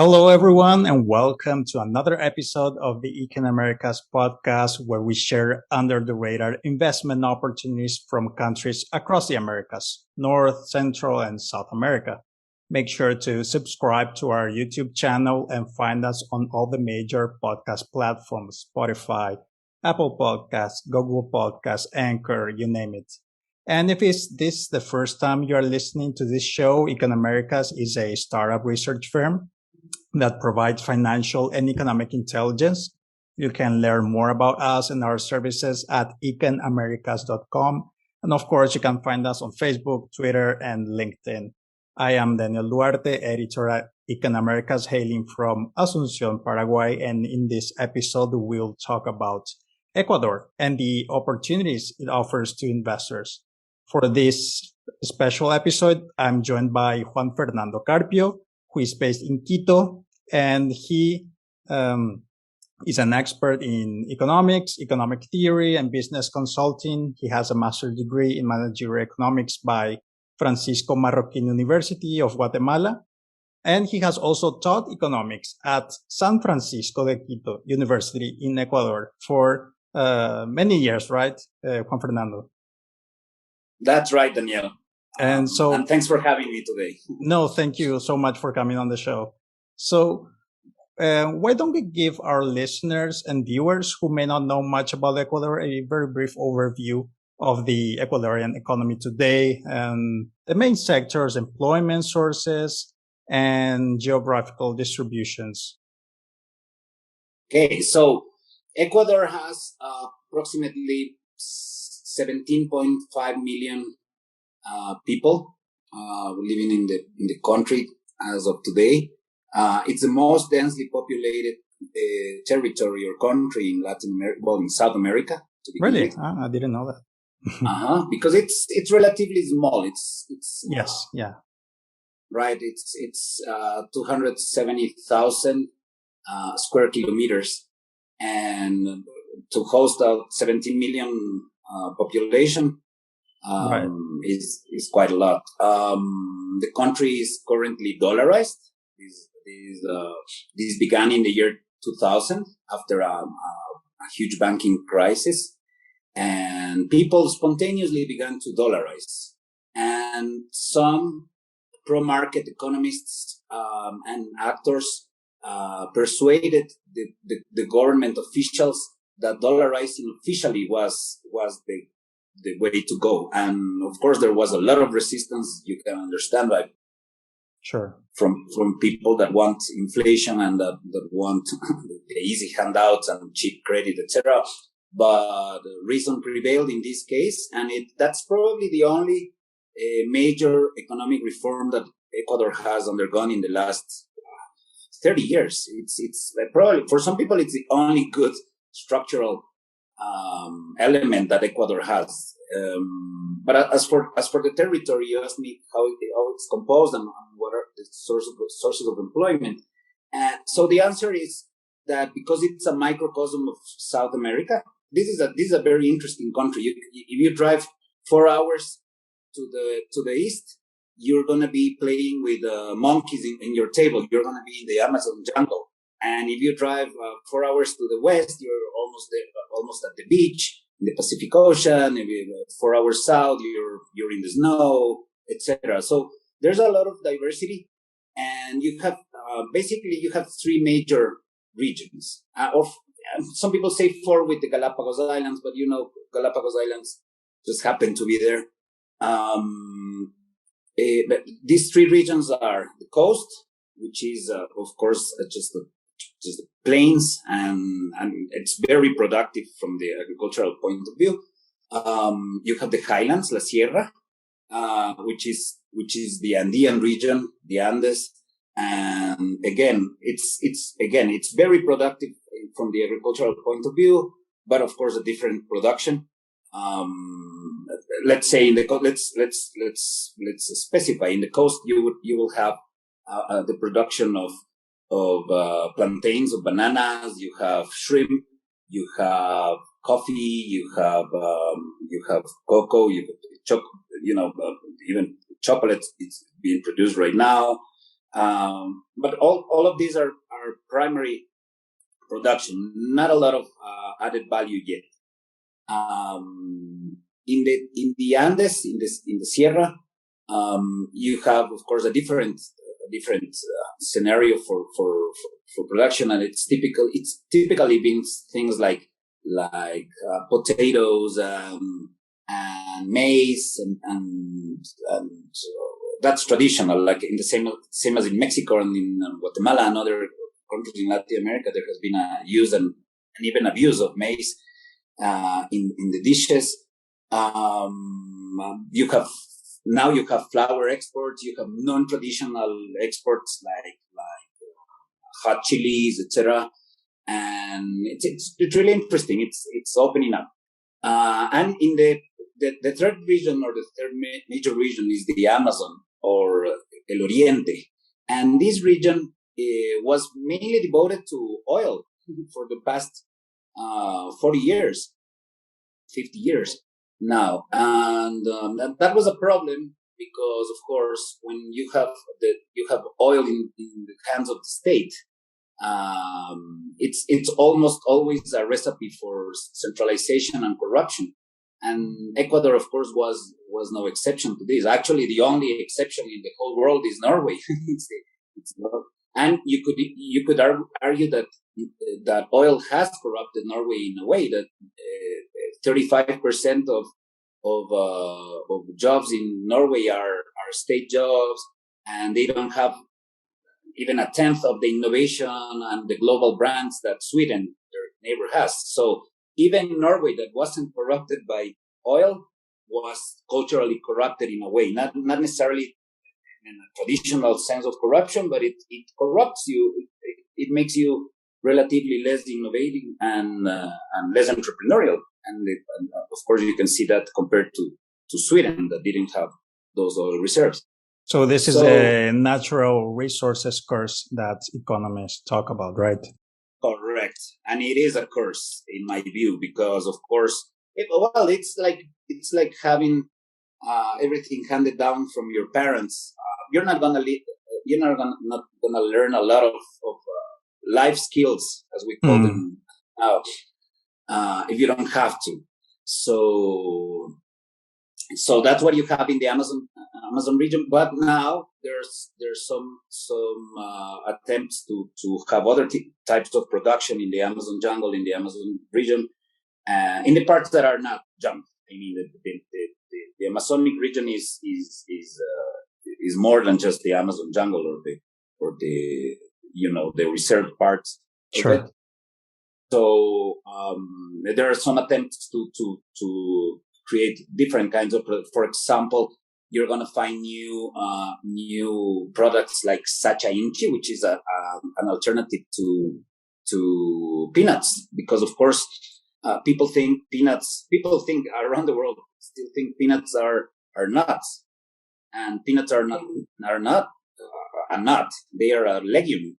Hello, everyone, and welcome to another episode of the Econ Americas podcast, where we share under the radar investment opportunities from countries across the Americas, North, Central, and South America. Make sure to subscribe to our YouTube channel and find us on all the major podcast platforms, Spotify, Apple Podcasts, Google Podcasts, Anchor, you name it. And if this the first time you are listening to this show, Econ Americas is a startup research firm that provides financial and economic intelligence. You can learn more about us and our services at econamericas.com. And of course, you can find us on Facebook, Twitter, and LinkedIn. I am Daniel Duarte, editor at Econ Americas, hailing from Asunción, Paraguay. And in this episode, we'll talk about Ecuador and the opportunities it offers to investors. For this special episode, I'm joined by Juan Fernando Carpio, who is based in Quito, and he is an expert in economics, economic theory, and business consulting. He has a master's degree in managerial economics by Francisco Marroquín University of Guatemala, and he has also taught economics at San Francisco de Quito University in Ecuador for many years, right, Juan Fernando? That's right, Daniel. And thanks for having me today. No, thank you so much for coming on the show. So why don't we give our listeners and viewers who may not know much about Ecuador a very brief overview of the Ecuadorian economy today and the main sectors, employment sources, and geographical distributions? Okay, so Ecuador has approximately 17.5 million people living in the country as of today. It's the most densely populated territory or country in Latin America, well, in South America. Really? I didn't know that. Because it's relatively small. It's yes, yeah. Right. It's 270,000 square kilometers, and to host a 17 million population. Right. Is quite a lot. The country is currently dollarized. This began in the year 2000 after a huge banking crisis, and people spontaneously began to dollarize. And some pro-market economists and actors persuaded the government officials that dollarizing officially was the way to go. And of course, there was a lot of resistance. You can understand that. Sure. From people that want inflation and that want the easy handouts and cheap credit, etc. But reason prevailed in this case, and that's probably the only major economic reform that Ecuador has undergone in the last 30 years. It's probably, for some people, it's the only good structural element that Ecuador has. But as for the territory, you asked me how it's composed and what are the sources of employment. So the answer is that because it's a microcosm of South America, this is a very interesting country. If you drive 4 hours to the east, you're gonna be playing with monkeys in your table. You're gonna be in the Amazon jungle. And if you drive 4 hours to the west, you're almost there, almost at the beach in the Pacific Ocean. If you're 4 hours south, you're in the snow, etc. So there's a lot of diversity, and you have basically you have three major regions. Some people say four with the Galapagos Islands, but Galapagos Islands just happen to be there. But these three regions are the coast, which is of course just the plains, and it's very productive from the agricultural point of view. You have the highlands, La Sierra, which is the Andean region, the Andes, and again, it's very productive from the agricultural point of view, but of course a different production. Let's say let's specify in the coast you will have the production of plantains, of bananas. You have shrimp, you have coffee, you have cocoa, you have even chocolate. It's being produced right now. But all of these are primary production, not a lot of added value yet. In the Andes, in the Sierra, you have, of course, a different scenario for production, and it's typically been things like potatoes and maize and that's traditional. Like in the same as in Mexico and in Guatemala and other countries in Latin America, there has been a use and even abuse of maize in the dishes. You have flour exports. You have non-traditional exports like hot chilies, etc. And it's really interesting. It's opening up. And in the third region, or the third major region, is the Amazon, or El Oriente, and this region was mainly devoted to oil for the past 40 years, 50 years now, and that was a problem because, of course, when you have oil in the hands of the state, it's almost always a recipe for centralization and corruption. And Ecuador, of course, was no exception to this. Actually, the only exception in the whole world is Norway. it's not, and you could argue that oil has corrupted Norway in a way that 35% of jobs in Norway are state jobs, and they don't have even a tenth of the innovation and the global brands that Sweden, their neighbor, has. So even Norway, that wasn't corrupted by oil, was culturally corrupted in a way, not necessarily in a traditional sense of corruption, but it corrupts you. It makes you relatively less innovative and less entrepreneurial. And of course, you can see that compared to Sweden, that didn't have those oil reserves. So this is a natural resources curse that economists talk about, right? Correct. And it is a curse in my view, because of course, it's like having everything handed down from your parents. You're not gonna learn a lot of life skills, as we call them now, if you don't have to. So that's what you have in the Amazon region. But now there's some attempts to have other types of production in the Amazon jungle, in the Amazon region, in the parts that are not jungle. I mean, the Amazonic region is more than just the Amazon jungle or the the reserved parts. Sure. Of it. So there are some attempts to create different kinds of products. For example, you're going to find new products like Sacha Inchi, which is an alternative to peanuts, because of course people think around the world still think peanuts are nuts, and peanuts are not a nut. They are a legume.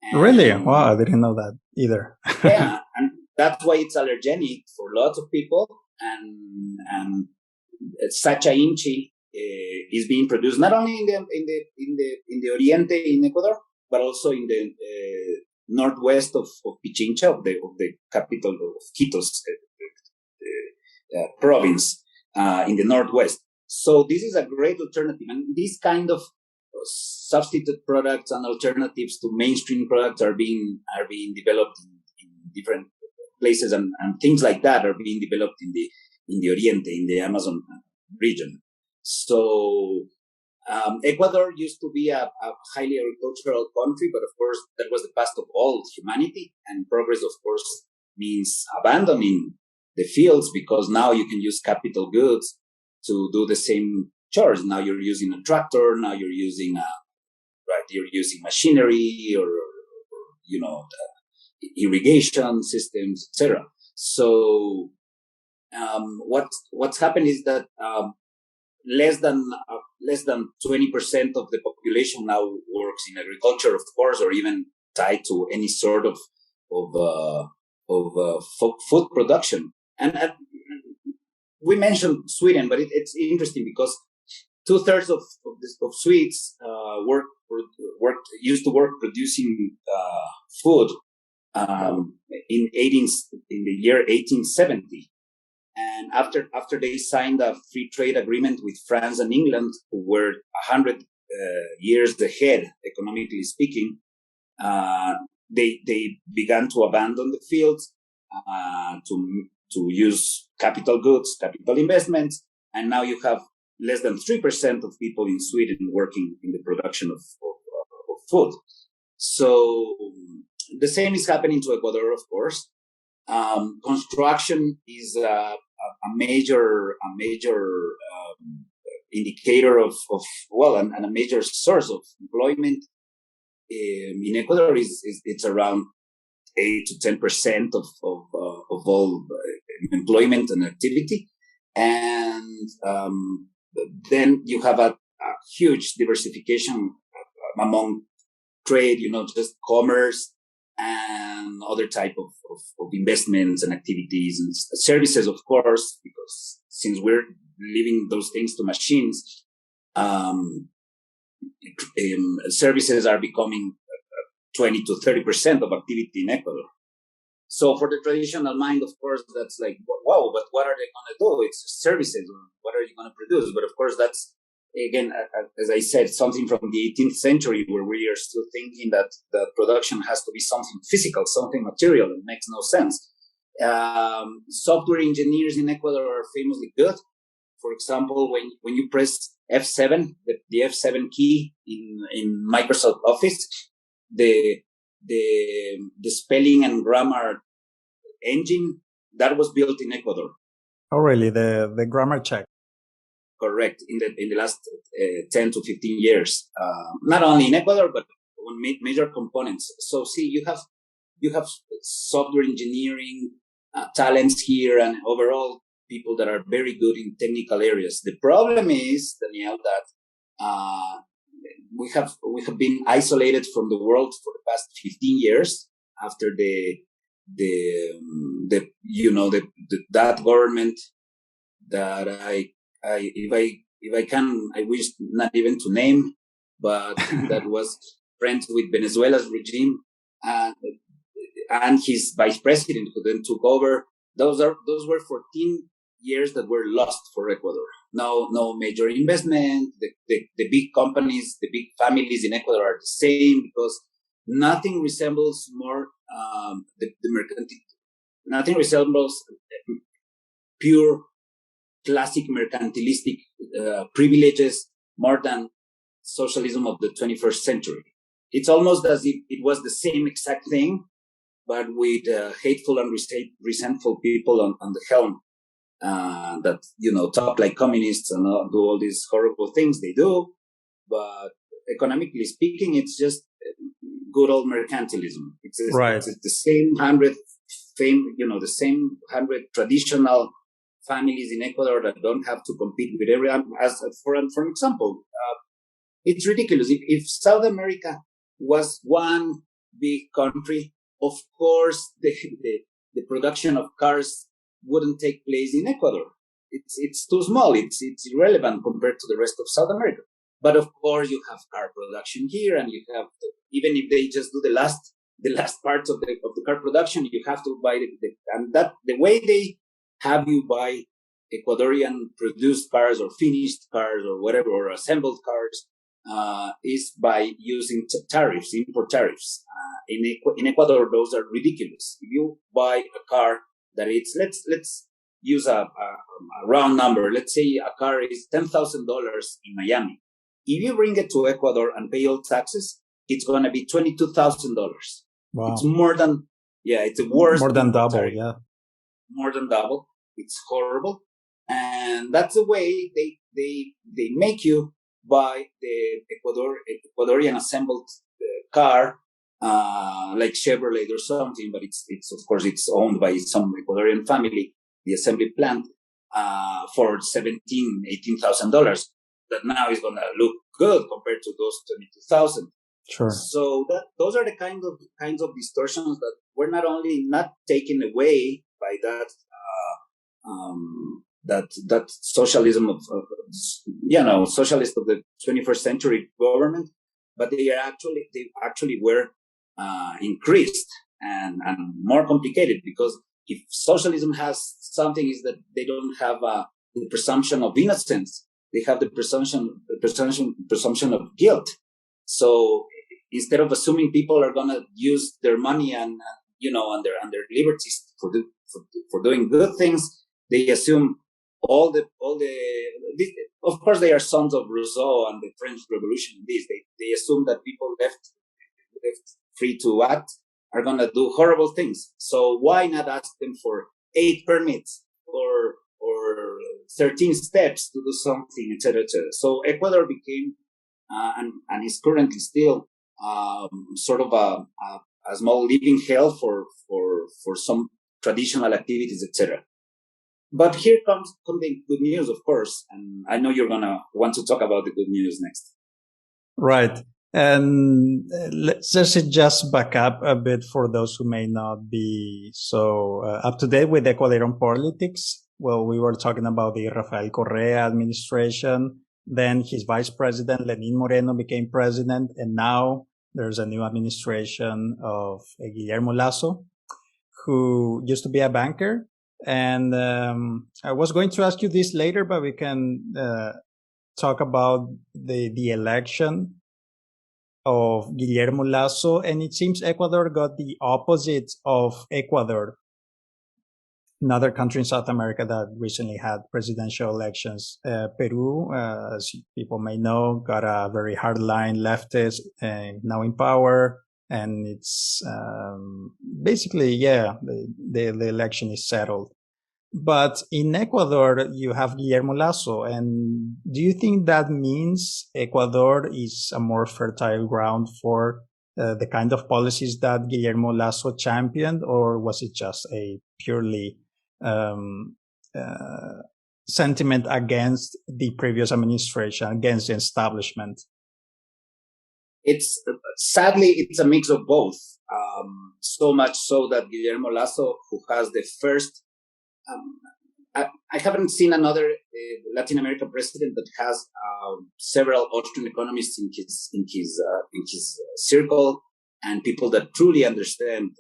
And, really? Wow, I didn't know that either. Yeah, and that's why it's allergenic for lots of people. And Sacha Inchi is being produced not only in the Oriente in Ecuador, but also in the northwest of Pichincha, of the capital of Quitos province in the northwest. So this is a great alternative, and these kind of substitute products and alternatives to mainstream products are being developed in different places, and things like that are being developed in the Oriente, in the Amazon region. So Ecuador used to be a highly agricultural country, but of course that was the past of all humanity, and progress, of course, means abandoning the fields, because now you can use capital goods to do the same chores. Now you're using a tractor. Now you're using machinery, or irrigation systems, etc. So what's happened is that less than 20% of the population now works in agriculture, of course, or even tied to any sort of food production. And we mentioned Sweden, but it's interesting because 2/3 of Swedes used to work producing food in the year 1870. And after they signed a free trade agreement with France and England, who were 100 years ahead, economically speaking, they began to abandon the fields to use capital goods, capital investments, and now you have less than 3% of people in Sweden working in the production of food. So the same is happening to Ecuador, of course. Construction is a major indicator of and a major source of employment in Ecuador. It's around 8 to 10% of all employment and activity, and then you have a huge diversification among trade, just commerce and other type of investments and activities and services, of course, because since we're leaving those things to machines, services are becoming 20 to 30% of activity in Ecuador. So for the traditional mind, of course, that's like, wow, but what are they going to do? It's services. What are you going to produce? But of course, that's, again, as I said, something from the 18th century where we are still thinking that the production has to be something physical, something material. It makes no sense. Software engineers in Ecuador are famously good. For example, when you press F7, the F7 key in Microsoft Office, the spelling and grammar engine that was built in Ecuador. Oh, really? The grammar check. Correct. In the last 10 to 15 years, not only in Ecuador but on major components. So see, you have software engineering talents here, and overall people that are very good in technical areas. The problem is, Daniel, that we have been isolated from the world for the past 15 years after that government that if I can, I wish not even to name, but that was friends with Venezuela's regime and his vice president, who then took over. Those were 14 years that were lost for Ecuador. No major investment. The big companies, the big families in Ecuador are the same, because nothing resembles more nothing resembles pure classic mercantilistic privileges more than socialism of the 21st century. It's almost as if it was the same exact thing, but with hateful and resentful people on the helm that, talk like communists and do all these horrible things they do. But economically speaking, it's just good old mercantilism. It's the same 100 the same 100 traditional families in Ecuador that don't have to compete with everyone. For example, it's ridiculous. If South America was one big country, of course the production of cars wouldn't take place in Ecuador. It's too small. It's irrelevant compared to the rest of South America. But of course, you have car production here, and you have even if they just do the last parts of the car production, you have to buy the way they have you buy Ecuadorian produced cars or finished cars or whatever, or assembled cars, is by using tariffs, import tariffs. In Ecuador, those are ridiculous. If you buy a car that let's use a round number. Let's say a car is $10,000 in Miami. If you bring it to Ecuador and pay all taxes, it's going to be $22,000. Wow. It's more than, it's the worst. More than double, yeah. More than double. It's horrible. And that's the way they make you buy the Ecuadorian assembled car, like Chevrolet or something, but it's of course it's owned by some Ecuadorian family, the assembly plant, for $18,000. That now is going to look good compared to those 22,000. Sure. So those are the kinds of distortions that were not only not taken away by that socialism of socialist of the 21st century government, but they actually were increased and more complicated, because if socialism has something, is that they don't have the presumption of innocence. They have the presumption of guilt. So instead of assuming people are gonna use their money and and their liberties for doing good things, they assume all the. Of course, they are sons of Rousseau and the French Revolution. They assume that people left free to act are gonna do horrible things. So why not ask them for 8 permits or 13 steps to do something, etc., etc. So Ecuador became and is currently still sort of a small living hell for some traditional activities, etc. But here comes the good news, of course, and I know you're gonna want to talk about the good news next. Right. And let's just back up a bit for those who may not be so up to date with Ecuadorian politics. Well, we were talking about the Rafael Correa administration. Then his vice president, Lenin Moreno, became president. And now there's a new administration of Guillermo Lasso, who used to be a banker. And I was going to ask you this later, but we can talk about the election of Guillermo Lasso. And it seems Ecuador got the opposite of Ecuador, another country in South America that recently had presidential elections. Peru, as people may know, got a very hardline leftist now in power. And it's basically, the election is settled. But in Ecuador, you have Guillermo Lasso. And do you think that means Ecuador is a more fertile ground for the kind of policies that Guillermo Lasso championed? Or was it just a purely sentiment against the previous administration, against the establishment? Sadly, it's a mix of both. So much so that Guillermo Lasso, who has the first, I haven't seen another Latin American president that has several Austrian economists in his circle, and people that truly understand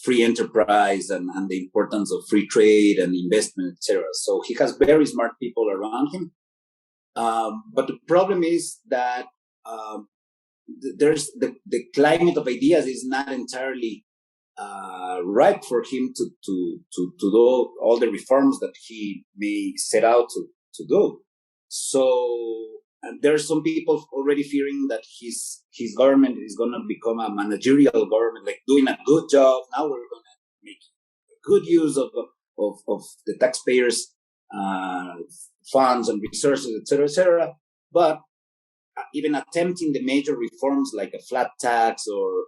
free enterprise and the importance of free trade and investment, etc. So he has very smart people around him. But the problem is that there's the climate of ideas is not entirely ripe for him to do all the reforms that he may set out to do. So there are some people already fearing that his government is going to become a managerial government, like doing a good job. Now we're going to make good use of the taxpayers' funds and resources, etc., etc. But even attempting the major reforms like a flat tax or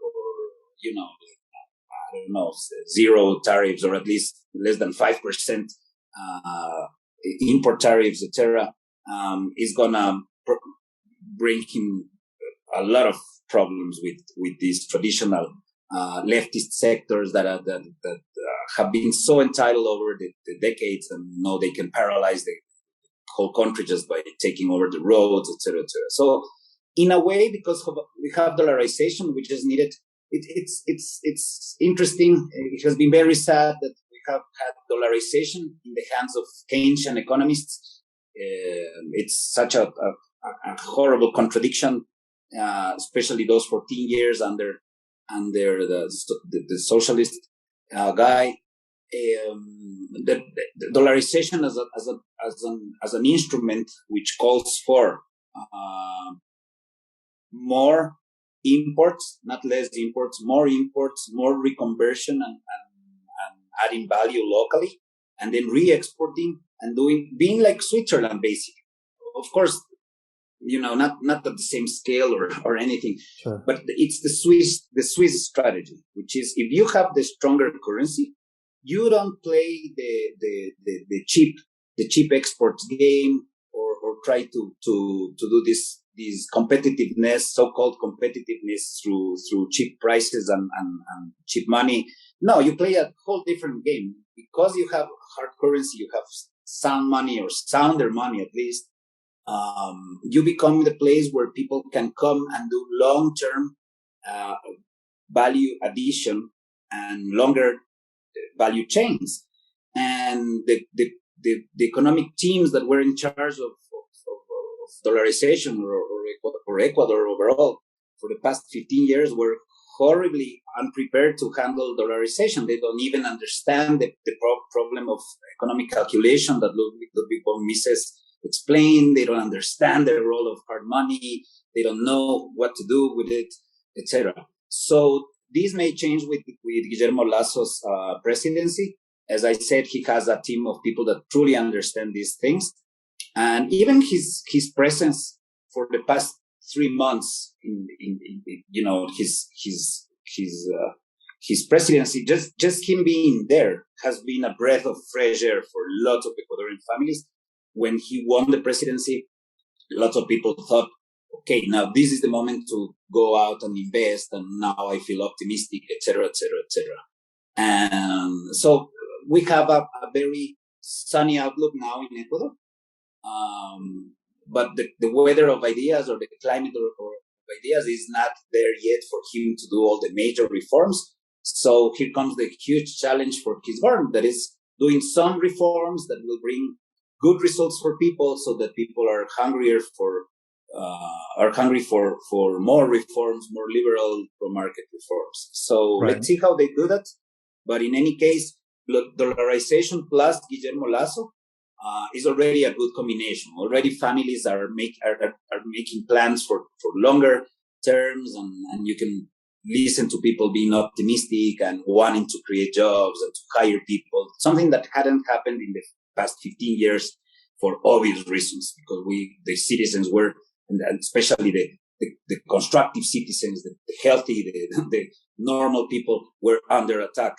I don't know, zero tariffs, or at least less than 5% import tariffs, etc., is gonna bring him a lot of problems with these traditional leftist sectors that have been so entitled over the decades, and know they can paralyze the whole country just by taking over the roads, etc., etc. So, in a way, because we have dollarization, which is needed. It's interesting. It has been very sad that we have had dollarization in the hands of Keynesian economists. It's such a horrible contradiction, especially those 14 years under the socialist guy. The dollarization as an instrument which calls for more imports, not less imports, more reconversion and adding value locally, and then re-exporting and being like Switzerland, basically. Of course, not at the same scale or anything, sure. But it's the Swiss strategy, which is if you have the stronger currency, you don't play the cheap exports game or try to do this competitiveness, so-called competitiveness through cheap prices and cheap money. No, you play a whole different game. Because you have hard currency, you have sound money, or sounder money at least. you become the place where people can come and do long-term uh, value addition and longer value chains. And the economic teams that were in charge of dollarization or Ecuador overall for the past 15 years were horribly unprepared to handle dollarization. They don't even understand the problem of economic calculation that Ludwig von Mises explained. They don't understand the role of hard money. They don't know what to do with it, etc. So this may change with Guillermo Lazo's presidency. As I said, he has a team of people that truly understand these things. And even his presence for the past 3 months in his presidency, just him being there has been a breath of fresh air for lots of Ecuadorian families. When he won the presidency, lots of people thought, okay, now this is the moment to go out and invest, and now I feel optimistic, etc., etc., etc. And so we have a very sunny outlook now in Ecuador. But the weather of ideas or the climate of ideas is not there yet for him to do all the major reforms. So here comes the huge challenge for his government, that is doing some reforms that will bring good results for people, so that people are hungry for more reforms, more liberal pro-market reforms. So Let's see how they do that. But in any case, dollarization plus Guillermo Lazo is already a good combination. Already families are making plans for longer terms, and you can listen to people being optimistic and wanting to create jobs and to hire people, something that hadn't happened in the past 15 years for obvious reasons, because the citizens were, and especially the constructive citizens, the healthy, the normal people were under attack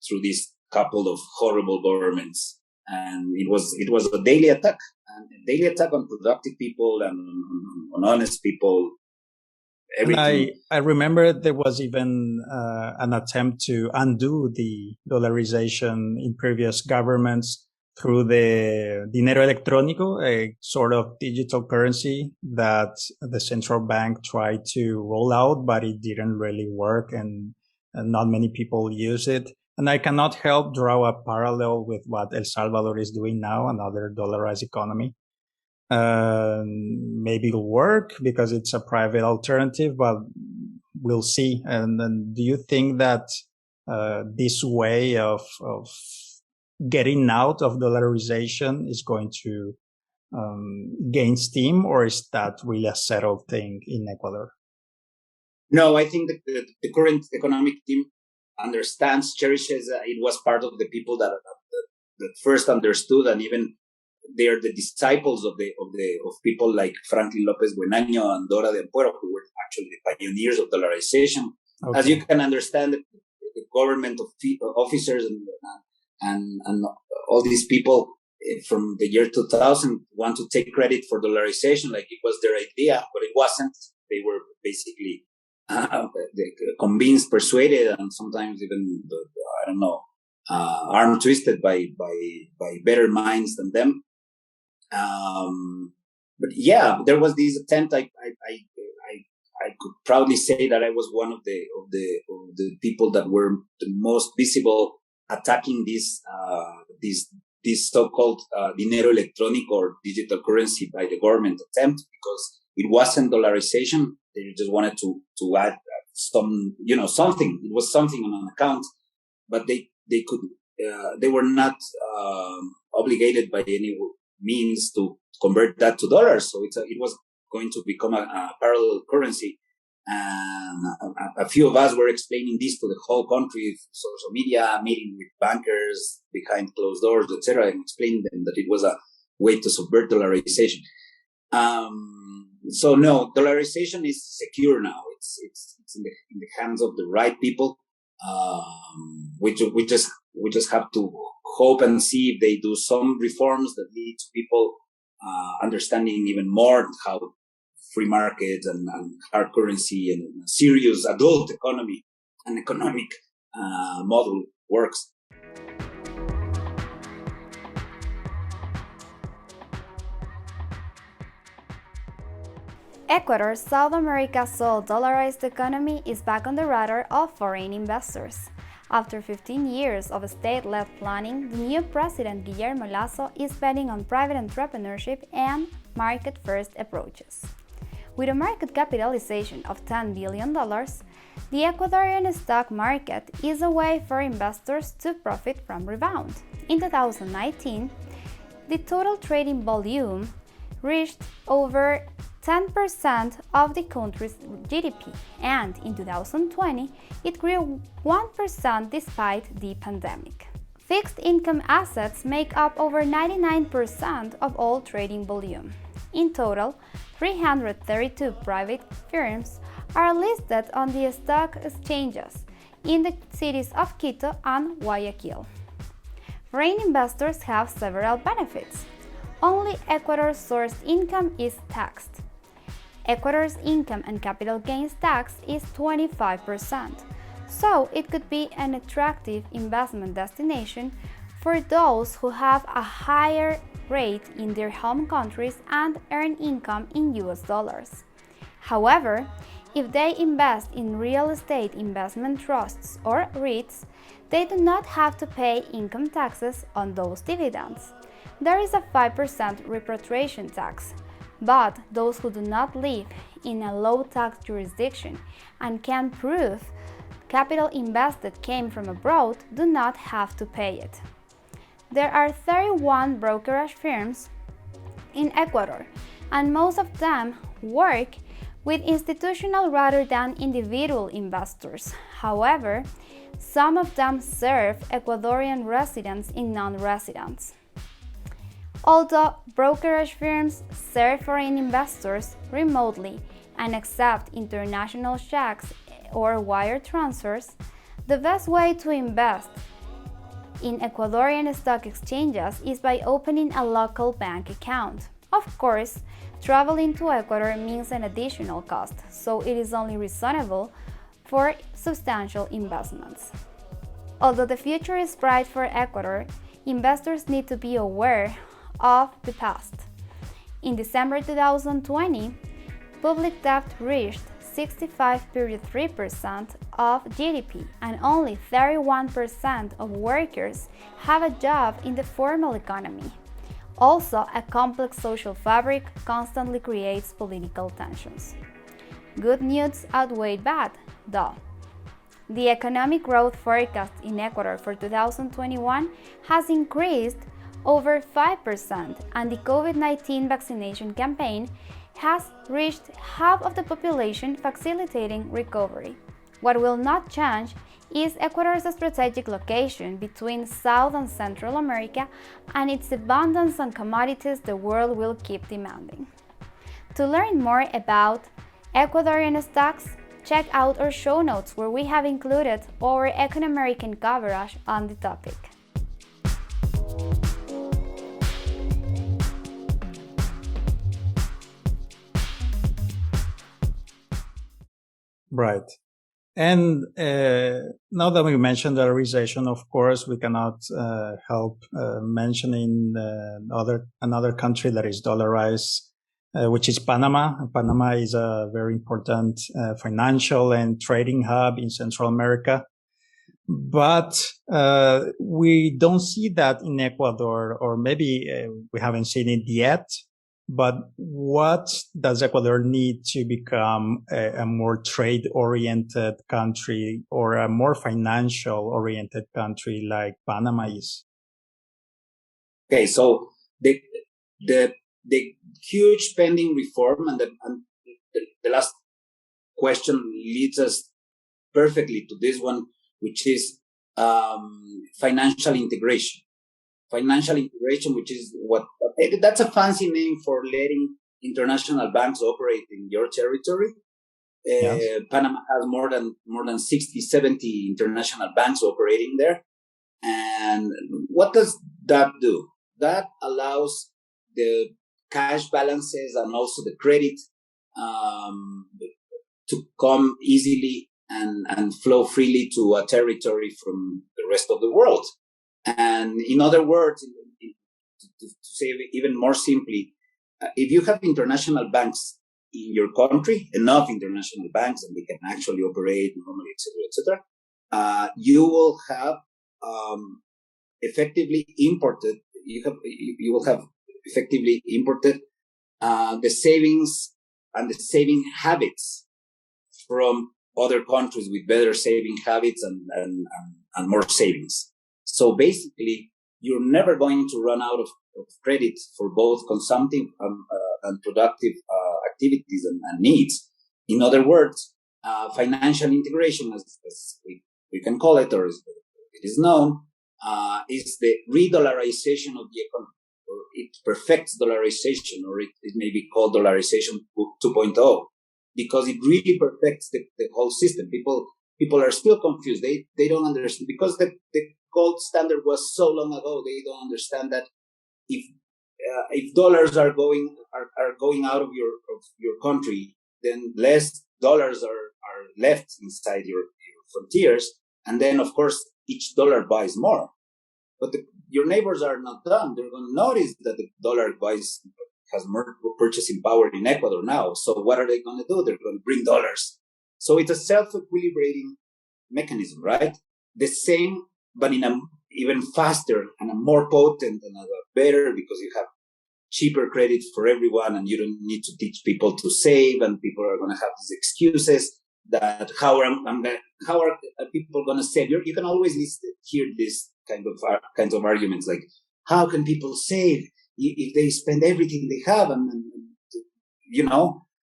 through this couple of horrible governments. And it was a daily attack on productive people and on honest people. Everything. I remember there was even an attempt to undo the dollarization in previous governments through the dinero electrónico, a sort of digital currency that the central bank tried to roll out, but it didn't really work, and not many people use it. And I cannot help draw a parallel with what El Salvador is doing now, another dollarized economy. Maybe it'll work because it's a private alternative, but we'll see. And then do you think that this way of getting out of dollarization is going to gain steam, or is that really a settled thing in Ecuador? No, I think the current economic team understands, cherishes. It was part of the people that first understood, and even they are the disciples of people like Franklin Lopez Buenaño and Dora de Ampuero, who were actually the pioneers of dollarization. Okay. As you can understand, the government officers and all these people from the year 2000 want to take credit for dollarization like it was their idea, but it wasn't. They were basically convinced, persuaded, and sometimes even arm twisted by better minds than them. But yeah, there was this attempt. I could proudly say that I was one of the people that were the most visible attacking this so-called dinero electrónico or digital currency by the government attempt, because it wasn't dollarization. They just wanted to add some, something. It was something on an account, but they were not obligated by any means to convert that to dollars. So it was going to become a parallel currency. And a few of us were explaining this to the whole country, social media, meeting with bankers behind closed doors, etc., and explaining them that it was a way to subvert dollarization. So no, dollarization is secure now. It's in the hands of the right people. We just have to hope and see if they do some reforms that lead to people understanding even more how free market and hard currency and a serious adult economy and economic model works. Ecuador's South America's sole dollarized economy is back on the radar of foreign investors. After 15 years of state-led planning, the new president Guillermo Lasso is betting on private entrepreneurship and market-first approaches. With a market capitalization of $10 billion, the Ecuadorian stock market is a way for investors to profit from rebound. In 2019, the total trading volume reached over 10% of the country's GDP, and in 2020, it grew 1% despite the pandemic. Fixed income assets make up over 99% of all trading volume. In total, 332 private firms are listed on the stock exchanges in the cities of Quito and Guayaquil. Foreign investors have several benefits. Only Ecuador-sourced income is taxed. Ecuador's income and capital gains tax is 25%, so it could be an attractive investment destination for those who have a higher rate in their home countries and earn income in US dollars. However, if they invest in real estate investment trusts or REITs, they do not have to pay income taxes on those dividends. There is a 5% repatriation tax, but those who do not live in a low-tax jurisdiction and can prove capital invested came from abroad do not have to pay it. There are 31 brokerage firms in Ecuador, and most of them work with institutional rather than individual investors. However, some of them serve Ecuadorian residents and non-residents. Although brokerage firms serve foreign investors remotely and accept international checks or wire transfers, the best way to invest in Ecuadorian stock exchanges is by opening a local bank account. Of course, traveling to Ecuador means an additional cost, so it is only reasonable for substantial investments. Although the future is bright for Ecuador, investors need to be aware of the past. In December 2020, public debt reached 65.3% of GDP, and only 31% of workers have a job in the formal economy. Also, a complex social fabric constantly creates political tensions. Good news outweighed bad, though. The economic growth forecast in Ecuador for 2021 has increased over 5%, and the COVID-19 vaccination campaign has reached half of the population, facilitating recovery. What will not change is Ecuador's strategic location between South and Central America and its abundance on commodities the world will keep demanding. To learn more about Ecuadorian stocks, check out our show notes where we have included our Econ-American coverage on the topic. Right. And now that we mentioned dollarization, of course, we cannot help mentioning another country that is dollarized, which is Panama. Panama is a very important financial and trading hub in Central America. But we don't see that in Ecuador, or maybe we haven't seen it yet. But what does Ecuador need to become a more trade-oriented country or a more financial-oriented country like Panama is? Okay, so the huge pending reform and the last question leads us perfectly to this one, which is financial integration. Financial integration, which is that's a fancy name for letting international banks operate in your territory. Yes. Panama has more than 60, 70 international banks operating there. And what does that do? That allows the cash balances and also the credit to come easily and flow freely to a territory from the rest of the world. And in other words, to say it even more simply, if you have international banks in your country, enough international banks, and they can actually operate normally, etc., you will have effectively imported. You will have effectively imported the savings and the saving habits from other countries with better saving habits and more savings. So basically, you're never going to run out of credit for both consumptive and productive activities and needs. In other words, financial integration, as we can call it, or as it is known, is the re-dollarization of the economy, or it perfects dollarization, or it may be called dollarization 2.0, because it really perfects the whole system. People are still confused. They don't understand, because the gold standard was so long ago. They don't understand that if dollars are going out of your country, then less dollars are left inside your frontiers, and then of course each dollar buys more. But your neighbors are not done. They're going to notice that the dollar has more purchasing power in Ecuador now. So what are they going to do? They're going to bring dollars. So it's a self-equilibrating mechanism, right? The same, but in a even faster and a more potent and a better, because you have cheaper credit for everyone, and you don't need to teach people to save, and people are going to have these excuses that how are people going to save? You can always hear this kinds of arguments like, how can people save if they spend everything they have, and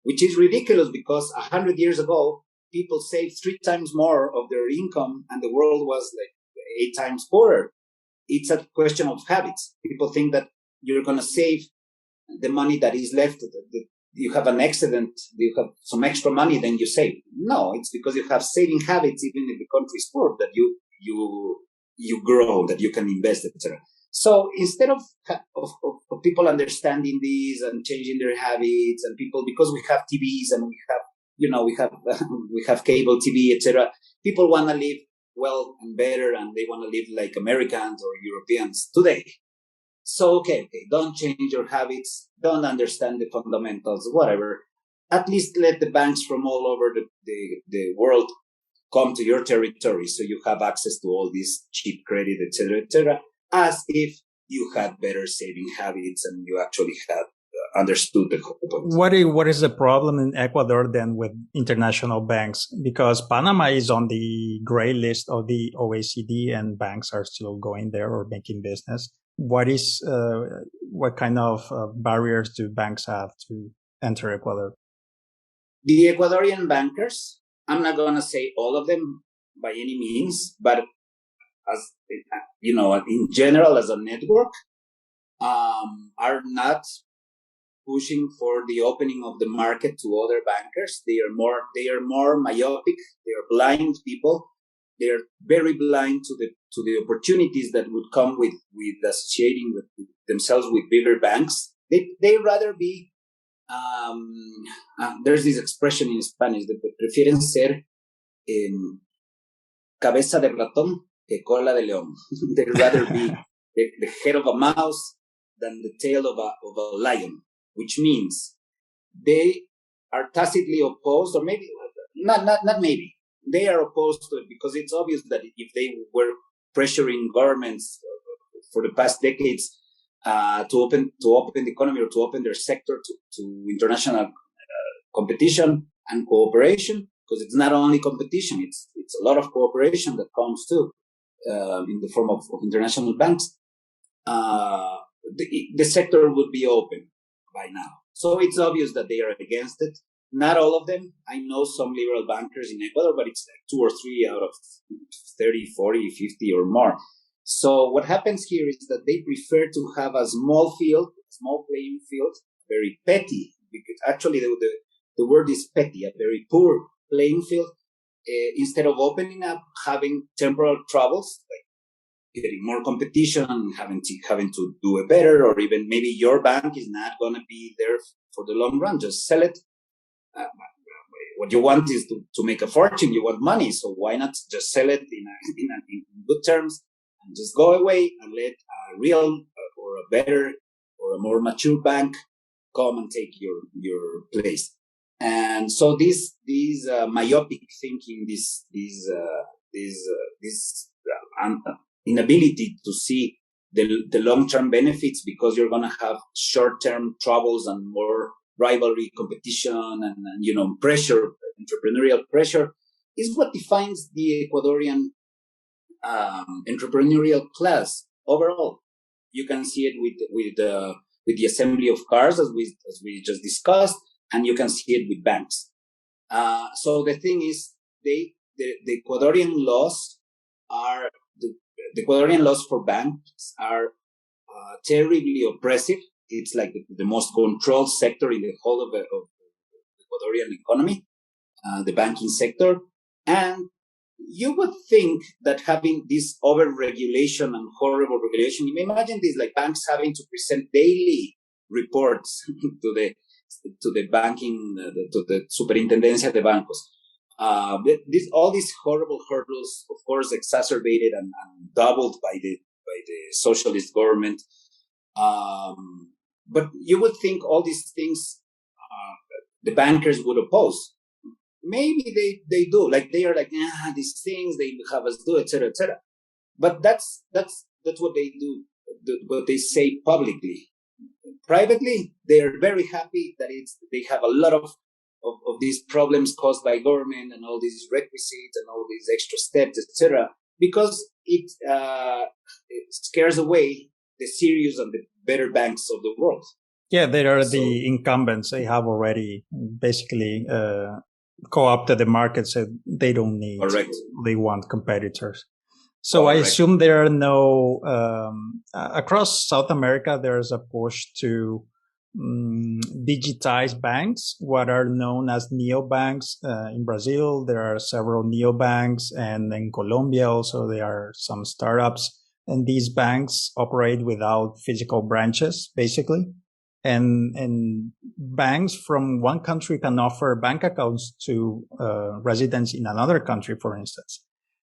which is ridiculous, because 100 years ago people saved 3 times more of their income, and the world was like 8 times poorer. It's a question of habits. People think that you're going to save the money that is left. You have an excedent, you have some extra money, then you save. No, it's because you have saving habits, even if the country is poor, that you grow, that you can invest, etc. So instead of people understanding these and changing their habits, and people, because we have TVs and we have cable TV, etc., people want to live well and better, and they want to live like Americans or Europeans today. So, okay, don't change your habits, don't understand the fundamentals, whatever. At least let the banks from all over the world come to your territory, so you have access to all this cheap credit, etc., as if you had better saving habits and you actually had understood the whole point. What is the problem in Ecuador then with international banks? Because Panama is on the gray list of the OECD, and banks are still going there or making business. What kind of barriers do banks have to enter Ecuador? The Ecuadorian bankers, I'm not going to say all of them by any means, but as in general, as a network, are not pushing for the opening of the market to other bankers. They are more myopic. They are blind people. They are very blind to the opportunities that would come with associating with themselves with bigger banks. They rather be. There's this expression in Spanish that prefieren ser cabeza de ratón que cola de león. They'd rather be the head of a mouse than the tail of a lion, which means they are tacitly opposed, or maybe not maybe. They are opposed to it because it's obvious that if they were pressuring governments for the past decades to open the economy, or to open their sector to international competition and cooperation, because it's not only competition, it's a lot of cooperation that comes too in the form of international banks. The sector would be open by now. So it's obvious that they are against it. Not all of them. I know some liberal bankers in Ecuador, but it's like 2 or 3 out of 30, 40, 50 or more. So what happens here is that they prefer to have a small playing field, very petty, because actually the word is petty, a very poor playing field, instead of opening up, having temporal troubles, like getting more competition, having to do it better, or even maybe your bank is not going to be there for the long run. Just sell it. What you want is to make a fortune. You want money, so why not just sell it in good terms and just go away and let a real or a better or a more mature bank come and take your place. And so this myopic thinking, this inability to see the long-term benefits, because you're going to have short-term troubles and more rivalry, competition, and pressure, entrepreneurial pressure, is what defines the Ecuadorian entrepreneurial class overall. You can see it with the assembly of cars, as we just discussed, and you can see it with banks. So the thing is, the Ecuadorian laws are the Ecuadorian laws for banks are terribly oppressive. It's like the most controlled sector in the whole of the Ecuadorian economy, the banking sector. And you would think that having this over-regulation and horrible regulation, you may imagine this, like banks having to present daily reports to the banking, to the Superintendencia de Bancos. All these horrible hurdles, of course, exacerbated and doubled by the socialist government. But you would think all these things the bankers would oppose. Maybe they do. Like they are like, these things they have us do, etc., etc. But that's what they do. What they say publicly. Privately, they are very happy that they have a lot of these problems caused by government and all these requisites and all these extra steps, etc., because it scares away the serious and the better banks of the world. Yeah, they are the incumbents. They have already basically co-opted the market, so they don't need. Correct. They want competitors. So correct. I assume there are no across South America. There is a push to digitize banks, what are known as neobanks. In Brazil, there are several neobanks, and in Colombia also there are some startups. And these banks operate without physical branches, basically. And banks from one country can offer bank accounts to residents in another country, for instance.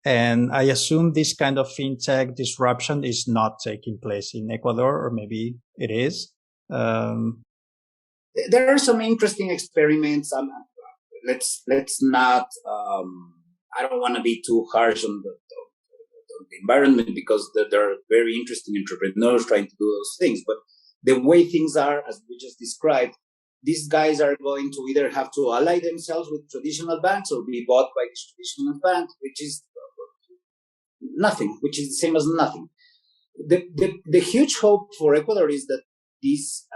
And I assume this kind of fintech disruption is not taking place in Ecuador, or maybe it is. There are some interesting experiments. Let's not. I don't want to be too harsh on the environment, because there are very interesting entrepreneurs trying to do those things. But the way things are, as we just described, these guys are going to either have to ally themselves with traditional banks or be bought by this traditional bank, which is nothing, which is the same as nothing. The huge hope for Ecuador is that these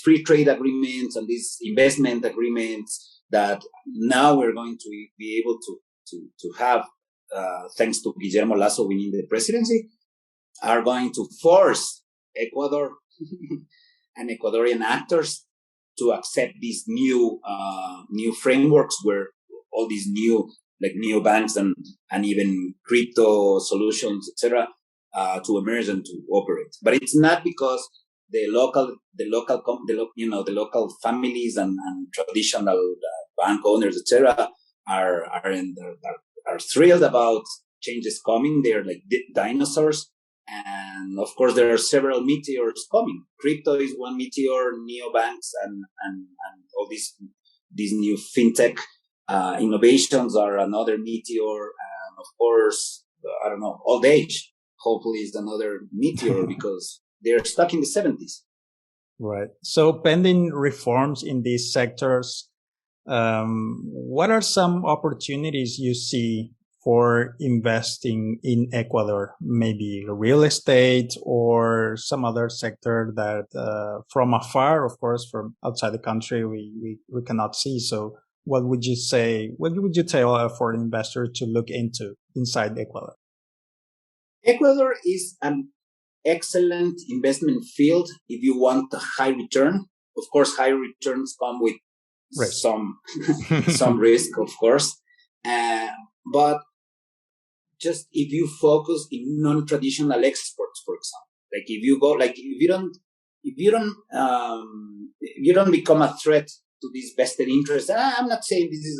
free trade agreements and these investment agreements that now we're going to be able to have, thanks to Guillermo Lasso winning the presidency, are going to force Ecuador and Ecuadorian actors to accept these new frameworks, where all these new banks and even crypto solutions, etc., to emerge and to operate. But it's not because the local families and traditional bank owners, etc., are thrilled about changes coming. They're like dinosaurs. And of course, there are several meteors coming. Crypto is one meteor, neobanks and all these new fintech innovations are another meteor. And of course, I don't know, old age hopefully is another meteor because they're stuck in the 70s. Right. So pending reforms in these sectors, what are some opportunities you see for investing in Ecuador? Maybe real estate or some other sector that from afar, of course, from outside the country, we cannot see. So what would you say, what would you tell a foreign investor to look into inside Ecuador? Ecuador is an excellent investment field if you want a high return. Of course, high returns come with some risk, of course. But just if you focus in non-traditional exports, for example, like if you go, like if you don't become a threat to these vested interests. I'm not saying this is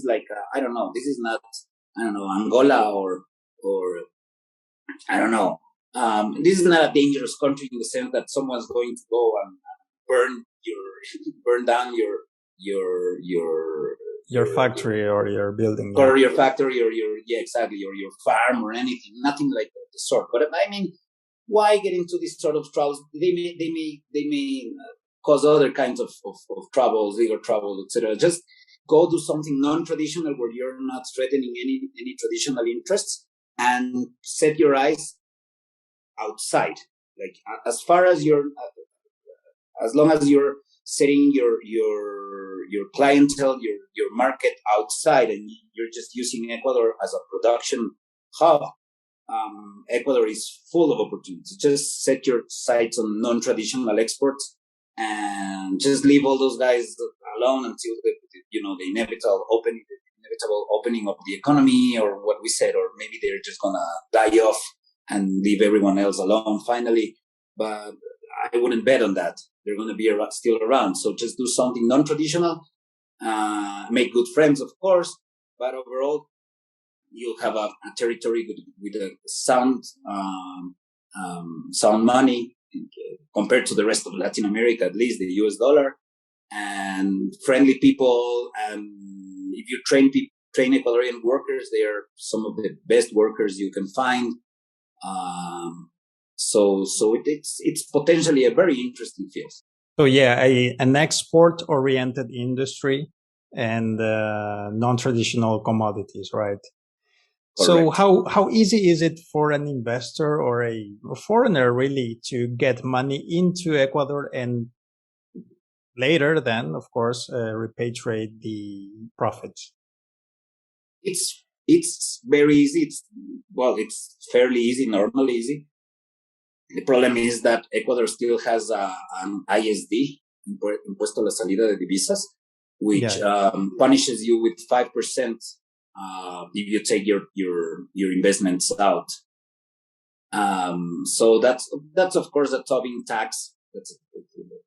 like I don't know. This is not, I don't know, Angola or I don't know. This is not a dangerous country in the sense that someone's going to go and burn down your factory or your building, or your factory or your farm or anything, nothing like the sort. But I mean, why get into this sort of troubles? They may cause other kinds of troubles, legal trouble, etc. Just go do something non-traditional where you're not threatening any traditional interests, and set your eyes outside. Like as long as you're setting your clientele, your market outside, and you're just using Ecuador as a production hub, Ecuador is full of opportunities. Just set your sights on non-traditional exports and just leave all those guys alone until the inevitable opening of the economy, or what we said, or maybe they're just gonna die off and leave everyone else alone finally. But I wouldn't bet on that. They're going to be still around. So just do something non-traditional, make good friends, of course, but overall, you'll have a territory with a sound money compared to the rest of Latin America, at least the US dollar, and friendly people. And if you train Ecuadorian workers, they are some of the best workers you can find. So it's potentially a very interesting field. So yeah, an export-oriented industry and non-traditional commodities, right? Correct. So how easy is it for an investor or a foreigner really to get money into Ecuador and later then, of course, repatriate the profits? It's very easy. It's fairly easy, normally easy. The problem is that Ecuador still has an ISD, Impuesto a la Salida de Divisas, which punishes you with 5% if you take your investments out. So that's of course a Tobin tax.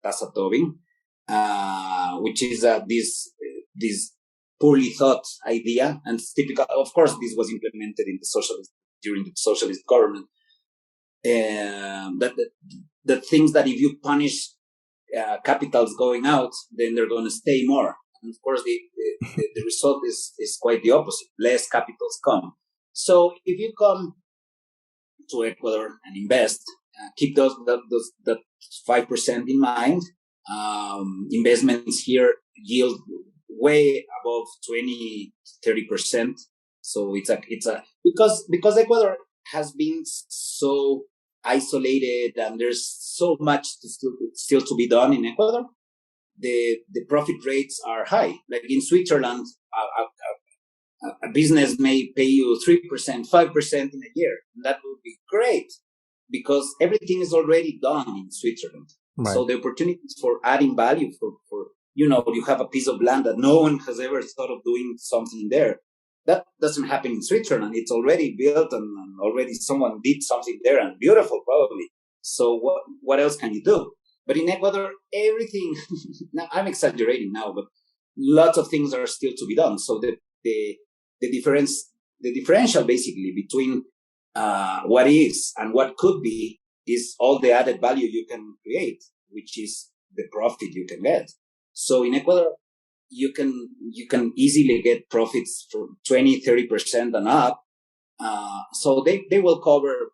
That's a Tobin, which is this poorly thought idea, and it's typical. Of course, this was implemented during the socialist government. That things that if you punish capitals going out, then they're going to stay more. And of course, the result is quite the opposite. Less capitals come. So if you come to Ecuador and invest, keep that 5% in mind. Investments here yield way above 20-30%. So it's a because Ecuador has been so isolated and there's so much still to be done in Ecuador. The profit rates are high. Like in Switzerland, a business may pay you 3%, 5% in a year. That would be great because everything is already done in Switzerland. Right. So the opportunities for adding value for you have a piece of land that no one has ever thought of doing something there. That doesn't happen in Switzerland. It's already built and already someone did something there and beautiful probably. So what else can you do? But in Ecuador, everything, now I'm exaggerating now, but lots of things are still to be done. So the differential basically between what is and what could be is all the added value you can create, which is the profit you can get. So in Ecuador, you can easily get profits for 20-30% and up. So they will cover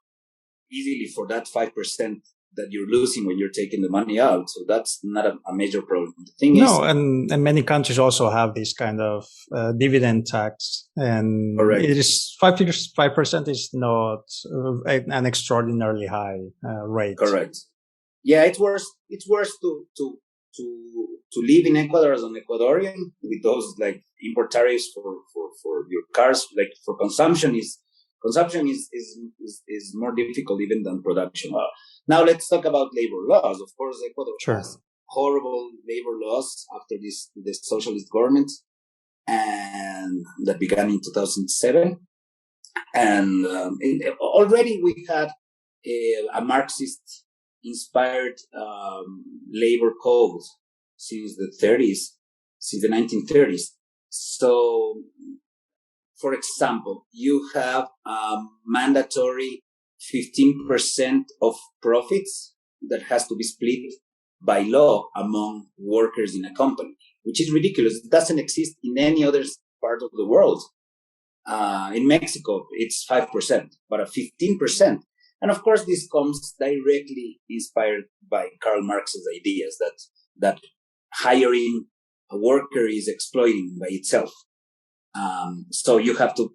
easily for that 5% that you're losing when you're taking the money out. So that's not a major problem. The thing is, and many countries also have this kind of dividend tax, and correct. It is 5% is not an extraordinarily high rate. Correct. Yeah, it's worse to live in Ecuador as an Ecuadorian with those like import tariffs for your cars. Like for consumption is more difficult even than production. Now let's talk about labor laws. Of course, Ecuador has horrible labor laws after this socialist government, and that began in 2007. And already we had a Marxist inspired labor code since the 1930s. So, for example, you have mandatory 15% of profits that has to be split by law among workers in a company. which is ridiculous. It doesn't exist in any other part of the world. In Mexico, it's 5%, but a 15%. And of course, this comes directly inspired by Karl Marx's ideas that hiring a worker is exploiting by itself. So you have to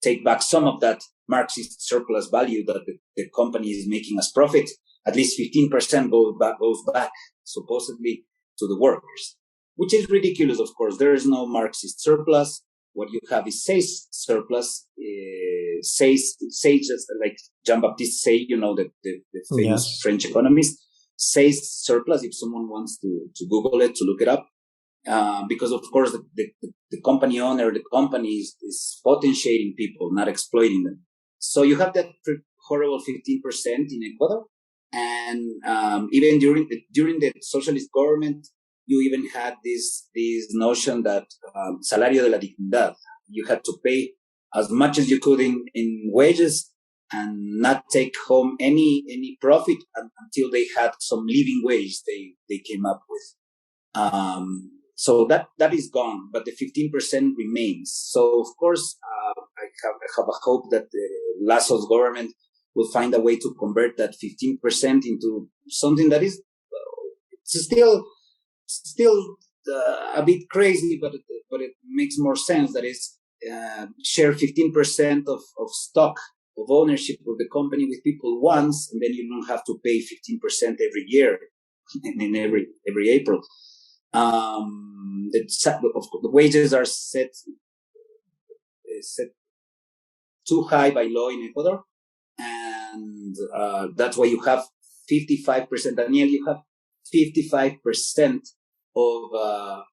take back some of that Marxist surplus value that the company is making as profit. At least 15% goes back supposedly to the workers, which is ridiculous. Of course, there is no Marxist surplus. What you have is Say's surplus. Say, just like Jean-Baptiste Say, the famous French economist. Say's surplus, if someone wants to Google it, to look it up. Because of course the company owner, the company is potentiating people, not exploiting them. So you have that horrible 15% in Ecuador. And even during the socialist government, you even had this notion that salario de la dignidad, you had to pay as much as you could in wages and not take home any profit until they had some living wage they came up with. So that is gone, but the 15% remains. So of course, I have a hope that Lazo's government will find a way to convert that 15% into something that is still a bit crazy, but it makes more sense. That is, share 15% of stock, of ownership of the company with people once, and then you don't have to pay 15% every year and in every April. The wages are set too high by law in Ecuador, and that's why you have 55%. Daniel, you have 55% of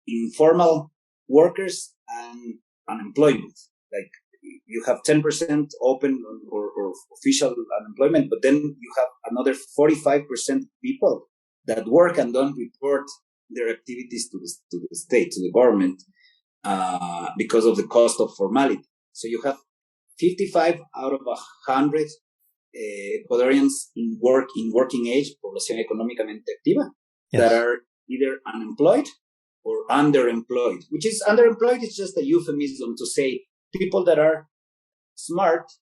informal workers and unemployment. Like you have 10% open or official unemployment, but then you have another 45% people that work and don't report their activities to the state, to the government, because of the cost of formality. So you have 55 out of 100 Ecuadorians in working age, población económicamente activa, that are either unemployed or underemployed. Which is underemployed is just a euphemism to say people that are smart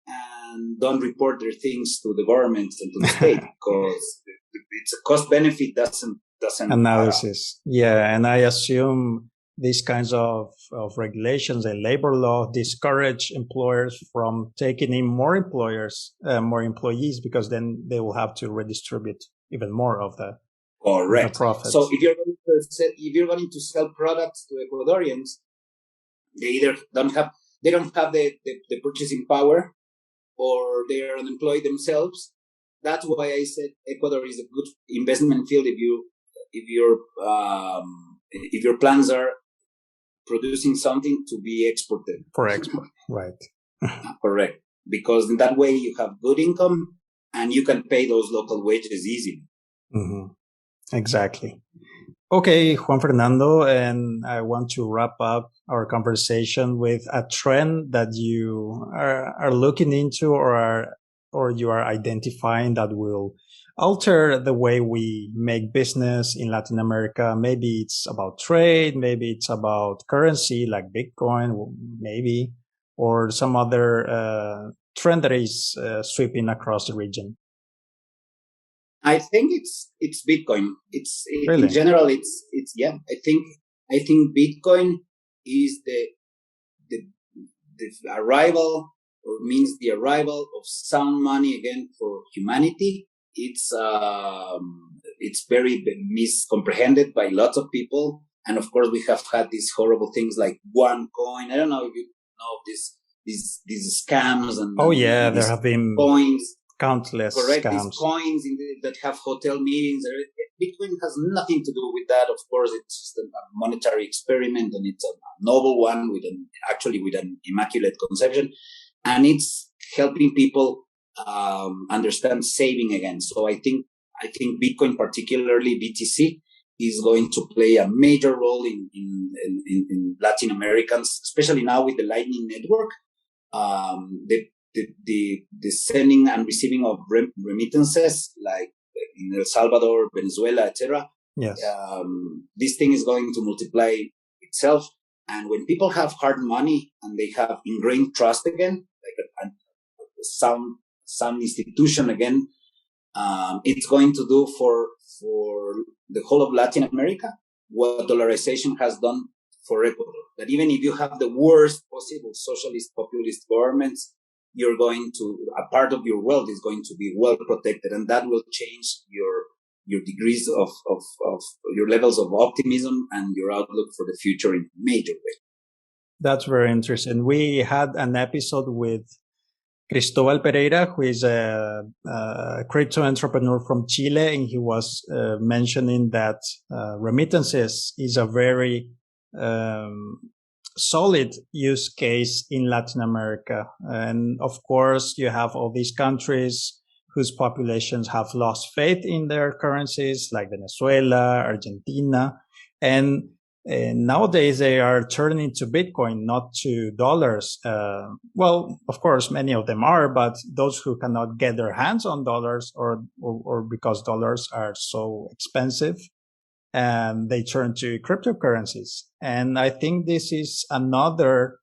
and don't report their things to the government and to the state, because it's a cost benefit doesn't analysis. Yeah, and I assume these kinds of regulations and labor law discourage employers from taking in more employees, because then they will have to redistribute even more of the profits. So if you're going to sell products to Ecuadorians, they either don't have the purchasing power, or they are unemployed themselves. That's why I said Ecuador is a good investment field if your plans are producing something to be exported. For export, right. Correct. Because in that way you have good income and you can pay those local wages easily. Mm-hmm. Exactly. Okay, Juan Fernando, and I want to wrap up our conversation with a trend that you are looking into or you are identifying that will alter the way we make business in Latin America. Maybe it's about trade, maybe it's about currency like Bitcoin, maybe, or some other trend that is sweeping across the region. I think it's Bitcoin. Really? In general, it's yeah. I think Bitcoin is the arrival, or means the arrival of sound money again for humanity. It's very miscomprehended by lots of people, and of course we have had these horrible things like OneCoin. I don't know if you know these scams and there have been coins. Countless scams. These coins that have hotel meetings. Bitcoin has nothing to do with that. Of course, it's just a monetary experiment, and it's a noble one with an immaculate conception, and it's helping people understand saving again. So I think Bitcoin, particularly BTC, is going to play a major role in Latin Americans, especially now with the Lightning Network. The sending and receiving of remittances, like in El Salvador, Venezuela, etc., Yes. This thing is going to multiply itself. And when people have hard money and they have ingrained trust again, like a sound institution again, it's going to do for the whole of Latin America what dollarization has done for Ecuador. That even if you have the worst possible socialist populist governments, you're going to, a part of your wealth is going to be well protected, and that will change your degrees of your levels of optimism and your outlook for the future in a major way. That's very interesting. We had an episode with Cristobal Pereira, who is a crypto entrepreneur from Chile, and he was mentioning that remittances is a very solid use case in Latin America. And of course, you have all these countries whose populations have lost faith in their currencies, like Venezuela, Argentina, and nowadays they are turning to Bitcoin, not to dollars. Well, of course, many of them are, but those who cannot get their hands on dollars or because dollars are so expensive, and they turn to cryptocurrencies. And I think this is another,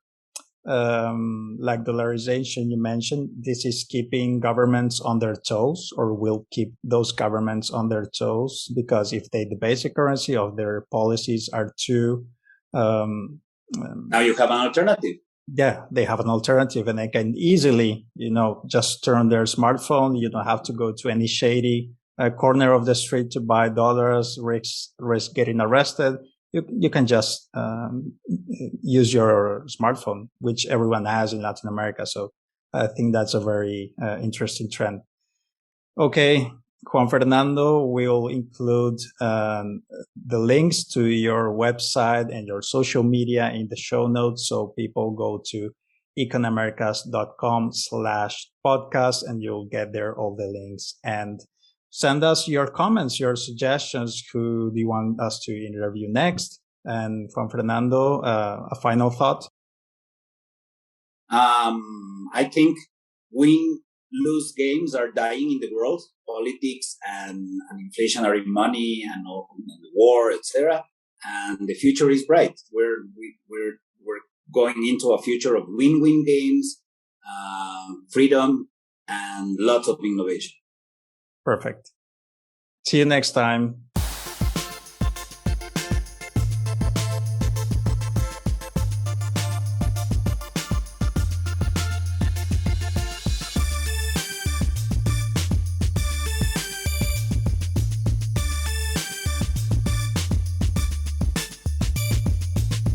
like dollarization you mentioned, this is keeping governments on their toes, or will keep those governments on their toes, because if the basic currency of their policies are too, now you have an alternative. Yeah, they have an alternative, and they can easily, just turn their smartphone. You don't have to go to any shady corner of the street to buy dollars, risk getting arrested. You can just use your smartphone, which everyone has in Latin America. So I think that's a very interesting trend. Okay, Juan Fernando, we'll include the links to your website and your social media in the show notes. So people go to ecanamericas.com/podcast and you'll get there all the links. And send us your comments, your suggestions. Who do you want us to interview next? And Juan Fernando, a final thought? I think win-lose games are dying in the world, politics and inflationary money and the war, etc. And the future is bright. We're going into a future of win-win games, freedom, and lots of innovation. Perfect. See you next time.